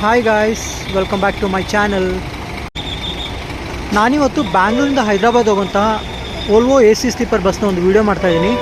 Hi guys, welcome back to my channel. ನಾನಿವತ್ತು ಬ್ಯಾಂಗ್ಳೂರಿಂದ ಹೈದ್ರಾಬಾದ್ ಹೋಗುವಂತಹ ವೋಲ್ವೋ AC ಸ್ಲೀಪರ್ ಬಸ್ನ ಒಂದು ವಿಡಿಯೋ ಮಾಡ್ತಾಯಿದ್ದೀನಿ.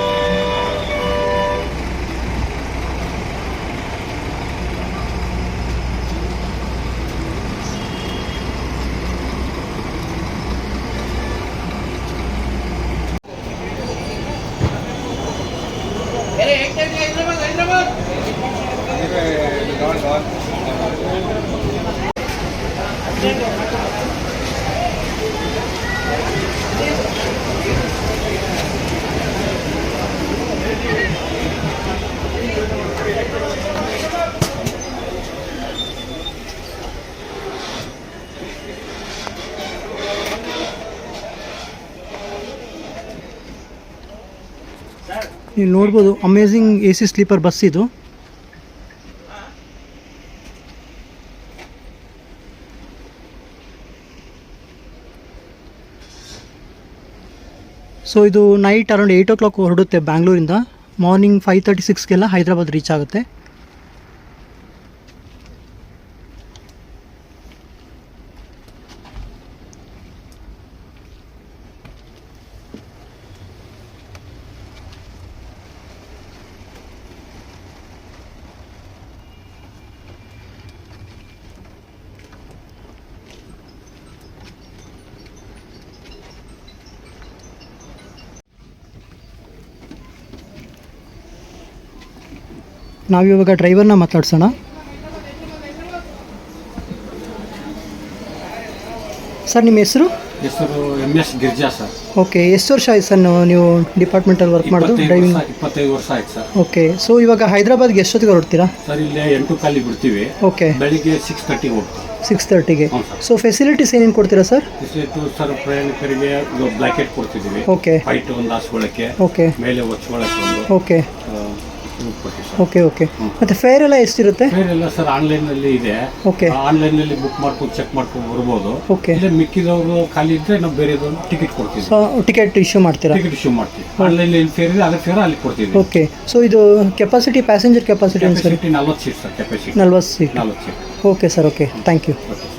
ನೀವು ನೋಡ್ಬೋದು, ಅಮೇಝಿಂಗ್ AC ಸ್ಲೀಪರ್ ಬಸ್ ಇದು. ಸೊ ಇದು ನೈಟ್ ಅರೌಂಡ್ 8 o'clock ಹೊರಡುತ್ತೆ ಬ್ಯಾಂಗ್ಳೂರಿಂದ. ಮಾರ್ನಿಂಗ್ 5:36ಗೆಲ್ಲ ಹೈದ್ರಾಬಾದ್ ರೀಚ್ ಆಗುತ್ತೆ. ನಾವಿವಾಗ ಡ್ರೈವರ್ನ ಮಾತಾಡ್ಸೋಣ. ಸರ್, ನಿಮ್ಮ ಹೆಸರು? MS Girja sir. ಓಕೆ, ಎಷ್ಟು ವರ್ಷ ಆಯ್ತು ಸರ್ ನೀವು ಡಿಪಾರ್ಟ್ಮೆಂಟಲ್ಲಿ ವರ್ಕ್ ಮಾಡೋದು? ಡ್ರೈವಿಂಗ್ 25 ವರ್ಷ ಆಯ್ತು ಸರ್. ಓಕೆ, ಸೊ ಇವಾಗ ಹೈದ್ರಾಬಾದ್ಗೆ ಎಷ್ಟೊತ್ತಿಗೆ ಹೊರಡ್ತೀರಾ? ಸರ್, ಇಲ್ಲಿ 8:15 ಬಿಡ್ತೀವಿ. ಓಕೆ, ಬೆಳಿಗ್ಗೆ 6:30 ಹೋಗ್ತೀವಿ. 6:30ಗೆ. ಸೊ ಫೆಸಿಲಿಟೀಸ್ ಏನೇನು ಕೊಡ್ತೀರಾ ಸರ್? ಸರ್, ಪ್ರಯಾಣಿಕರಿಗೆ ಬ್ಲಾಕೆಟ್ ಕೊಡ್ತಿದ್ದೀವಿ. ಓಕೆ, ಫೈಟ್ ಒಂದು ಹಾಸ್ಕೊಳ್ಳೋಕ್ಕೆ, ಓಕೆ, ಮೇಲೆ ಒಚ್ಕೊಳ್ಳೋಕ್ಕೆ ಒಂದು. Okay okay okay. ಮತ್ತು ಫೇರ್ ಎಲ್ಲ ಎಷ್ಟಿರುತ್ತೆ? ಫೇರ್ ಎಲ್ಲ ಸರ್ ಆನ್ಲೈನಲ್ಲಿ ಇದೆ. ಓಕೆ, ಆನ್ಲೈನಲ್ಲಿ ಬುಕ್ ಮಾಡ್ಕೊಂಡು ಚೆಕ್ ಮಾಡ್ಕೊಂಡು ಬರ್ಬೋದು. ಓಕೆ, ಮಿಕ್ಕಿದವರು ಖಾಲಿ ಇದ್ರೆ ನಾವು ಬೇರೆದೊಂದು ಟಿಕೆಟ್ ಕೊಡ್ತೀವಿ. ಸೊ ಟಿಕೆಟ್ ಇಶ್ಯೂ ಮಾಡ್ತೀರಾ? ಟಿಕೆಟ್ ಇಶ್ಯೂ ಮಾಡ್ತೀವಿ. ಆನ್ಲೈನಲ್ಲಿ ಏನು ಫೇರ್ ಇದೆ ಅದೇ ಫೇರ್ ಅಲ್ಲಿ ಕೊಡ್ತೀವಿ. ಓಕೆ, ಸೊ ಇದು capacity, passenger capacity sir? 40 seat sir capacity. 40 seat. 40 seat. Okay sir, okay, thank you. Okay.